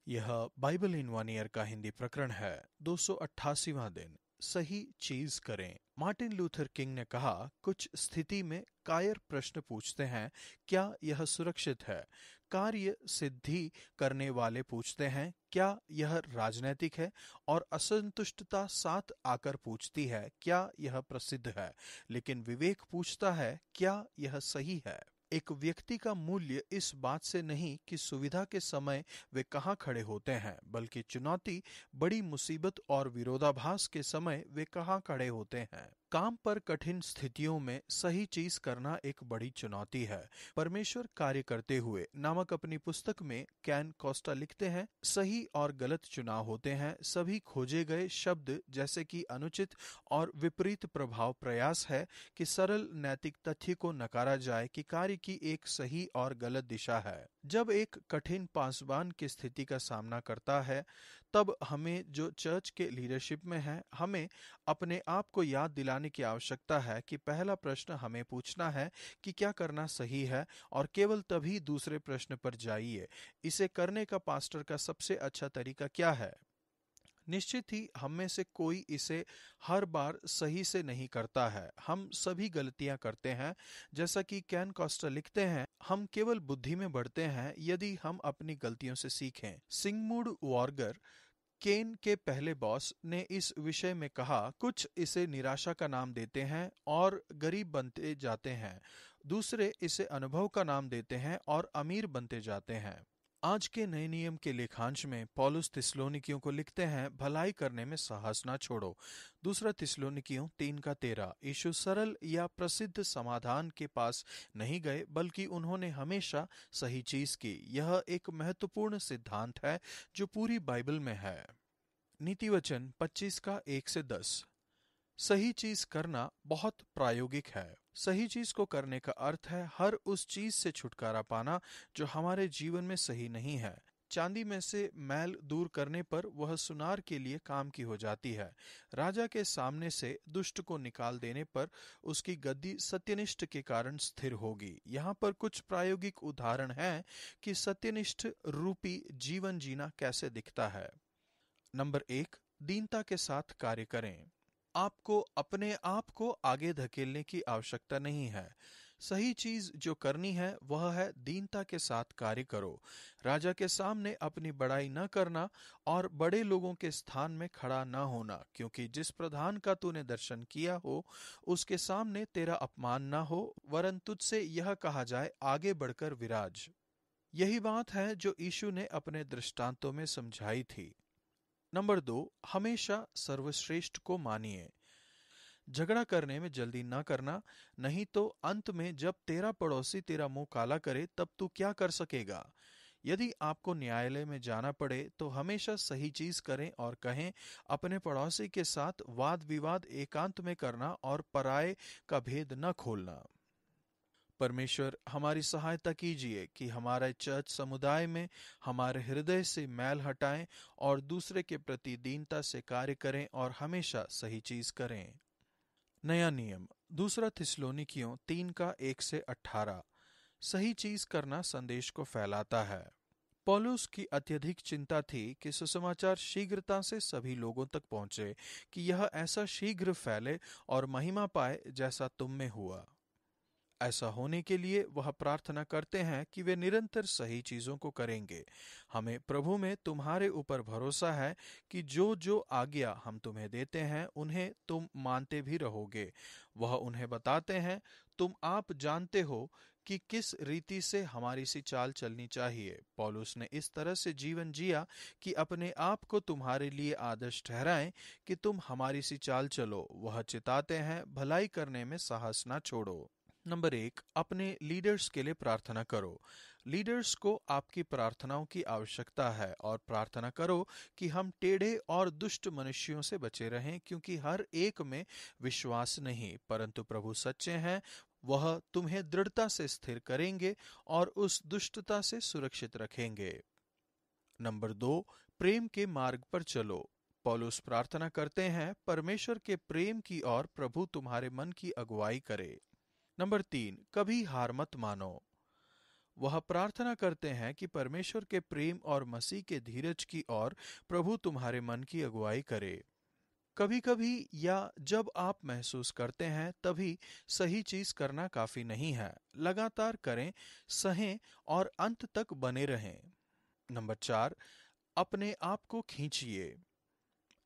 यह Bible in one year का हिंदी प्रकरण है। 288वां दिन। सही चीज करें। मार्टिन लूथर किंग ने कहा, कुछ स्थिति में कायर प्रश्न पूछते हैं, क्या यह सुरक्षित है? कार्य सिद्धि करने वाले पूछते हैं, क्या यह राजनैतिक है? और असंतुष्टता साथ आकर पूछती है, क्या यह प्रसिद्ध है? लेकिन विवेक पूछता है, क्या यह सही है? एक व्यक्ति का मूल्य इस बात से नहीं कि सुविधा के समय वे कहाँ खड़े होते हैं, बल्कि चुनौती, बड़ी मुसीबत और विरोधाभास के समय वे कहाँ खड़े होते हैं। काम पर कठिन स्थितियों में सही चीज करना एक बड़ी चुनौती है। परमेश्वर कार्य करते हुए नामक अपनी पुस्तक में कैन कोस्टा लिखते हैं, सही और गलत चुनाव होते हैं। सभी खोजे गए शब्द जैसे कि अनुचित और विपरीत प्रभाव प्रयास है कि सरल नैतिक तथ्य को नकारा जाए कि कार्य की एक सही और गलत दिशा है। जब एक कठिन पासबान की स्थिति का सामना करता है, तब हमें जो चर्च के लीडरशिप में है, हमें अपने आप को याद दिलाने की आवश्यकता है कि पहला प्रश्न हमें पूछना है कि क्या करना सही है, और केवल तभी दूसरे प्रश्न पर जाइए, इसे करने का पास्टर का सबसे अच्छा तरीका क्या है। निश्चित ही हम में से कोई इसे हर बार सही से नहीं करता है। हम सभी गलतियां करते हैं। जैसा कि कैन कॉस्टा लिखते हैं, हम केवल बुद्धि में बढ़ते हैं यदि हम अपनी गलतियों से सीखें। सिगमुंड वॉर्गर, केन के पहले बॉस, ने इस विषय में कहा, कुछ इसे निराशा का नाम देते हैं और गरीब बनते जाते हैं, दूसरे इसे अनुभव का नाम देते हैं और अमीर बनते जाते हैं। आज के नए नियम के लेखांश में पौलुस थिस्सलुनीकियों को लिखते हैं, भलाई करने में साहस ना छोड़ो। दूसरा थिस्सलुनीकियों 3:13। यीशु सरल या प्रसिद्ध समाधान के पास नहीं गए, बल्कि उन्होंने हमेशा सही चीज की। यह एक महत्वपूर्ण सिद्धांत है जो पूरी बाइबल में है। नीति वचन 25:1-10। सही चीज करना बहुत प्रायोगिक है। सही चीज को करने का अर्थ है हर उस चीज से छुटकारा पाना जो हमारे जीवन में सही नहीं है। चांदी में से मैल दूर करने पर वह सुनार के लिए काम की हो जाती है। राजा के सामने से दुष्ट को निकाल देने पर उसकी गद्दी सत्यनिष्ठ के कारण स्थिर होगी। यहाँ पर कुछ प्रायोगिक उदाहरण हैं कि सत्यनिष्ठ रूपी जीवन जीना कैसे दिखता है। नंबर 1, दीनता के साथ कार्य करें। आपको अपने आप को आगे धकेलने की आवश्यकता नहीं है। सही चीज जो करनी है वह है दीनता के साथ कार्य करो। राजा के सामने अपनी बड़ाई न करना और बड़े लोगों के स्थान में खड़ा न होना, क्योंकि जिस प्रधान का तूने दर्शन किया हो उसके सामने तेरा अपमान न हो, वरन तुझसे यह कहा जाए, आगे बढ़कर विराज। यही बात है जो यीशु ने अपने दृष्टांतों में समझाई थी। नंबर 2, हमेशा सर्वश्रेष्ठ को मानिए। झगड़ा करने में जल्दी ना करना, नहीं तो अंत में जब तेरा पड़ोसी तेरा मुंह काला करे तब तू क्या कर सकेगा। यदि आपको न्यायालय में जाना पड़े तो हमेशा सही चीज करें और कहें, अपने पड़ोसी के साथ वाद विवाद एकांत में करना और पराये का भेद न खोलना। परमेश्वर हमारी सहायता कीजिए कि हमारे चर्च समुदाय में हमारे हृदय से मैल हटाएं और दूसरे के प्रति दीनता से कार्य करें और हमेशा सही चीज करें। नया नियम। दूसरा थिस्सलुनीकियों 3:1-18। सही चीज करना संदेश को फैलाता है। पौलुस की अत्यधिक चिंता थी कि सुसमाचार शीघ्रता से सभी लोगों तक पहुंचे, कि यह ऐसा शीघ्र फैले और महिमा पाए जैसा तुम में हुआ। ऐसा होने के लिए वह प्रार्थना करते हैं कि वे निरंतर सही चीजों को करेंगे। हमें प्रभु में तुम्हारे ऊपर भरोसा है कि जो जो आज्ञा हम तुम्हें देते हैं उन्हें तुम मानते भी रहोगे। वह उन्हें बताते हैं, तुम आप जानते हो कि किस रीति से हमारी सी चाल चलनी चाहिए। पौलुस ने इस तरह से जीवन जिया कि अपने आप को तुम्हारे लिए आदर्श ठहराएं कि तुम हमारी सी चाल चलो। वह चिताते हैं, भलाई करने में साहस ना छोड़ो। नंबर 1, अपने लीडर्स के लिए प्रार्थना करो। लीडर्स को आपकी प्रार्थनाओं की आवश्यकता है, और प्रार्थना करो कि हम टेढ़े और दुष्ट मनुष्यों से बचे रहें, क्योंकि हर एक में विश्वास नहीं, परंतु प्रभु सच्चे हैं। वह तुम्हें दृढ़ता से स्थिर करेंगे और उस दुष्टता से सुरक्षित रखेंगे। नंबर 2, प्रेम के मार्ग पर चलो। पौलुस प्रार्थना करते हैं, परमेश्वर के प्रेम की ओर प्रभु तुम्हारे मन की अगुवाई करे। नंबर 3, कभी हार मत मानो। वह प्रार्थना करते हैं कि परमेश्वर के प्रेम और मसीह के धीरज की ओर प्रभु तुम्हारे मन की अगुवाई करे। कभी कभी या जब आप महसूस करते हैं तभी सही चीज करना काफी नहीं है। लगातार करें, सहें और अंत तक बने रहें। नंबर 4, अपने आप को खींचिए।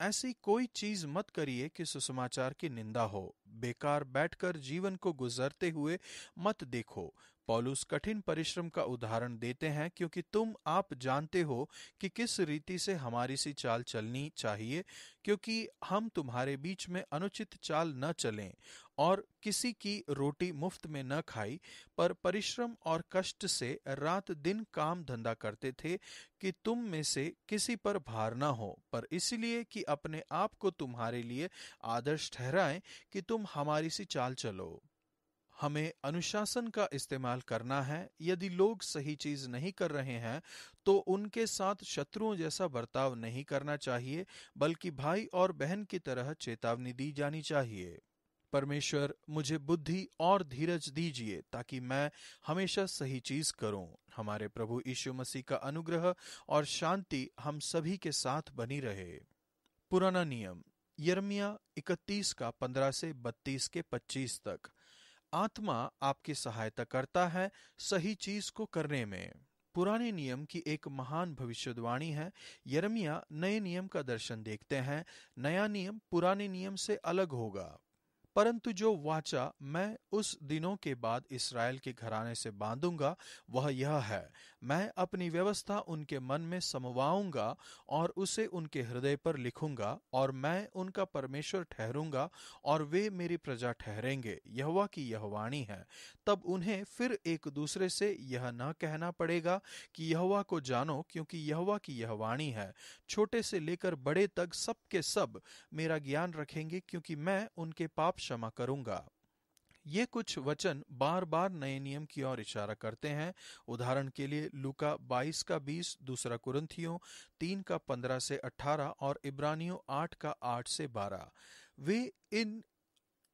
ऐसी कोई चीज मत करिए कि सुसमाचार की निंदा हो। बेकार बैठकर जीवन को गुजरते हुए मत देखो। पौलुस कठिन परिश्रम का उदाहरण देते हैं, क्योंकि आप जानते हो कि किस रीति से हमारी सी चाल चलनी चाहिए, क्योंकि हम तुम्हारे बीच में अनुचित चाल न चलें और किसी की रोटी मुफ्त में न खाई, पर परिश्रम और कष्ट से रात दिन काम धंधा करते थे कि तुम में से किसी पर भार न हो, पर इसलिए कि अपने आप को तुम्हारे लिए आदर्श ठहराएं कि तुम हमारी सी चाल चलो। हमें अनुशासन का इस्तेमाल करना है। यदि लोग सही चीज नहीं कर रहे हैं तो उनके साथ शत्रुओं जैसा बर्ताव नहीं करना चाहिए, बल्कि भाई और बहन की तरह चेतावनी दी जानी चाहिए। परमेश्वर, मुझे बुद्धि और धीरज दीजिए ताकि मैं हमेशा सही चीज करूं। हमारे प्रभु यीशु मसीह का अनुग्रह और शांति हम सभी के साथ बनी रहे। पुराना नियम, यिर्मयाह 31 का 15 से 32 के 25 तक। आत्मा आपकी सहायता करता है सही चीज को करने में। पुराने नियम की एक महान भविष्यवाणी है। यिर्मयाह नए नियम का दर्शन देखते हैं। नया नियम पुराने नियम से अलग होगा, परंतु जो वाचा मैं उस दिनों के बाद इसराइल के घराने से बांधूंगा वह यह है, मैं अपनी व्यवस्था उनके मन में समवाऊंगा और उसे उनके हृदय पर लिखूंगा, और मैं उनका परमेश्वर ठहरूंगा और वे मेरी प्रजा ठहरेंगे। यहोवा की यह वाणी है। तब उन्हें फिर एक दूसरे से यह न कहना पड़ेगा कि यहोवा को जानो, क्योंकि यहोवा की यह वाणी है, छोटे से लेकर बड़े तक सब के सब मेरा ज्ञान रखेंगे, क्योंकि मैं उनके पाप क्षमा करूंगा। ये कुछ वचन बार बार नए नियम की ओर इशारा करते हैं। उदाहरण के लिए लूका 22 का 20, दूसरा कुरिन्थियों 3 का 15 से 18 और इब्रानियों 8 का 8 से 12।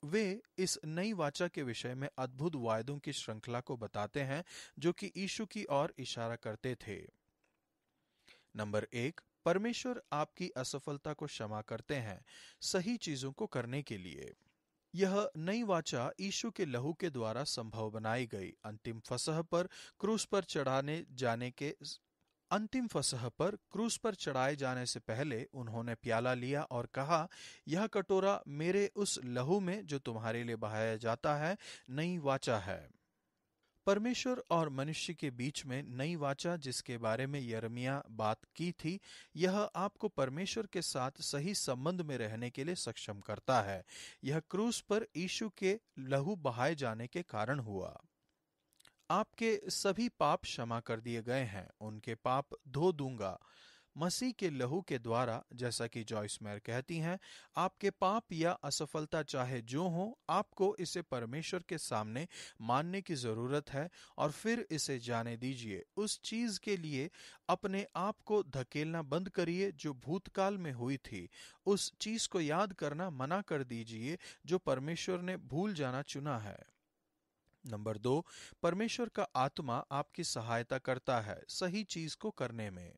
वे इस नई वाचा के विषय में अद्भुत वायदों की श्रृंखला को बताते हैं जो कि यीशु की ओर इशारा करते थे। नंबर 1, परमेश्वर आपकी असफलता को क्षमा करते हैं सही चीजों को करने के लिए। यह नई वाचा यीशु के लहू के द्वारा संभव बनाई गई। अंतिम फसह पर क्रूस पर चढ़ाए जाने से पहले उन्होंने प्याला लिया और कहा, यह कटोरा मेरे उस लहू में जो तुम्हारे लिए बहाया जाता है नई वाचा है। परमेश्वर और मनुष्य के बीच में नई वाचा जिसके बारे में यिर्मयाह बात की थी, यह आपको परमेश्वर के साथ सही संबंध में रहने के लिए सक्षम करता है। यह क्रूस पर यीशु के लहू बहाए जाने के कारण हुआ। आपके सभी पाप क्षमा कर दिए गए हैं। उनके पाप धो दूंगा मसीह के लहू के द्वारा। जैसा कि जॉयस मेयर कहती हैं, आपके पाप या असफलता चाहे जो हो, आपको इसे परमेश्वर के सामने मानने की जरूरत है और फिर इसे जाने दीजिए। उस चीज के लिए अपने आप को धकेलना बंद करिए जो भूतकाल में हुई थी। उस चीज को याद करना मना कर दीजिए जो परमेश्वर ने भूल जाना चुना है। नंबर 2, परमेश्वर का आत्मा आपकी सहायता करता है सही चीज को करने में।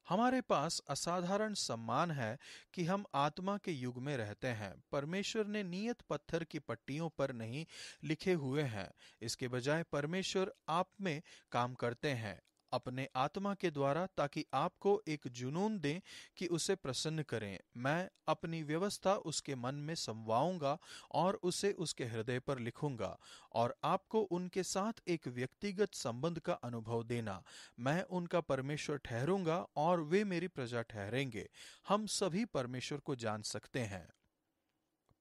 हमारे पास असाधारण सम्मान है कि हम आत्मा के युग में रहते हैं। परमेश्वर ने नियत पत्थर की पट्टियों पर नहीं लिखे हुए हैं। इसके बजाय परमेश्वर आप में काम करते हैं अपने आत्मा के द्वारा, ताकि आपको एक जुनून दें कि उसे प्रसन्न करें। मैं अपनी व्यवस्था उसके मन में समवाऊंगा और उसे उसके हृदय पर लिखूंगा, और आपको उनके साथ एक व्यक्तिगत संबंध का अनुभव देना। मैं उनका परमेश्वर ठहरूंगा और वे मेरी प्रजा ठहरेंगे। हम सभी परमेश्वर को जान सकते हैं।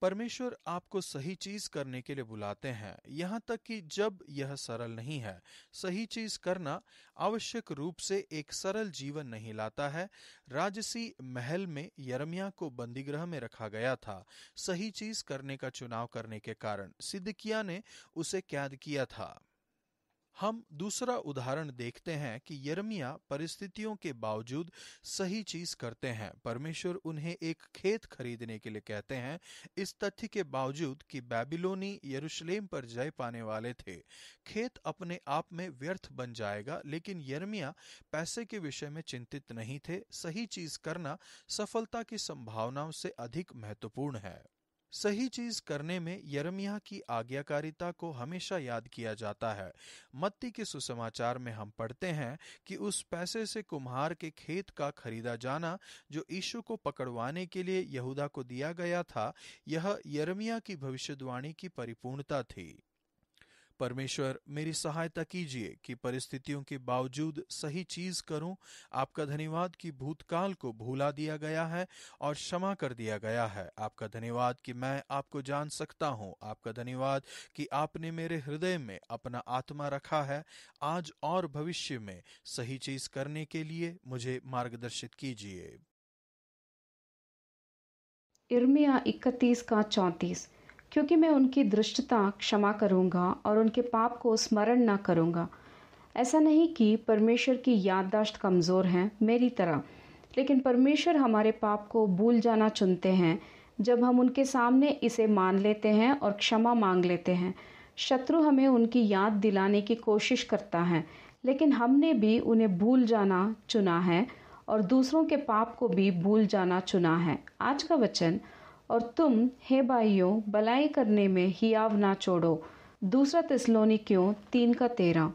परमेश्वर आपको सही चीज करने के लिए बुलाते हैं, यहाँ तक कि जब यह सरल नहीं है। सही चीज करना आवश्यक रूप से एक सरल जीवन नहीं लाता है। राजसी महल में यिर्मयाह को बंदीगृह में रखा गया था। सही चीज करने का चुनाव करने के कारण सिदकिय्याह ने उसे कैद किया था। हम दूसरा उदाहरण देखते हैं कि यिर्मयाह परिस्थितियों के बावजूद सही चीज करते हैं। परमेश्वर उन्हें एक खेत खरीदने के लिए कहते हैं, इस तथ्य के बावजूद कि बेबीलोनी यरूशलेम पर जय पाने वाले थे। खेत अपने आप में व्यर्थ बन जाएगा, लेकिन यिर्मयाह पैसे के विषय में चिंतित नहीं थे। सही चीज करना सफलता की संभावनाओं से अधिक महत्वपूर्ण है। सही चीज करने में यिर्मयाह की आज्ञाकारिता को हमेशा याद किया जाता है। मत्ती के सुसमाचार में हम पढ़ते हैं कि उस पैसे से कुम्हार के खेत का खरीदा जाना जो यीशु को पकड़वाने के लिए यहूदा को दिया गया था, यह यिर्मयाह की भविष्यवाणी की परिपूर्णता थी। परमेश्वर मेरी सहायता कीजिए कि परिस्थितियों के बावजूद सही चीज करूं। आपका धन्यवाद कि भूतकाल को भूला दिया गया है और क्षमा कर दिया गया है। आपका धन्यवाद कि मैं आपको जान सकता हूं। आपका धन्यवाद कि आपने मेरे हृदय में अपना आत्मा रखा है। आज और भविष्य में सही चीज करने के लिए मुझे मार्गदर्शित कीजिए। यिर्मयाह 31:34। क्योंकि मैं उनकी दृष्टता क्षमा करूंगा और उनके पाप को स्मरण न करूंगा। ऐसा नहीं कि परमेश्वर की याददाश्त कमज़ोर है मेरी तरह, लेकिन परमेश्वर हमारे पाप को भूल जाना चुनते हैं जब हम उनके सामने इसे मान लेते हैं और क्षमा मांग लेते हैं। शत्रु हमें उनकी याद दिलाने की कोशिश करता है, लेकिन हमने भी उन्हें भूल जाना चुना है और दूसरों के पाप को भी भूल जाना चुना है। आज का वचन, और तुम हे भाइयों भलाई करने में हियाव ना छोड़ो। 2 थिस्सलुनीकियों 3:13।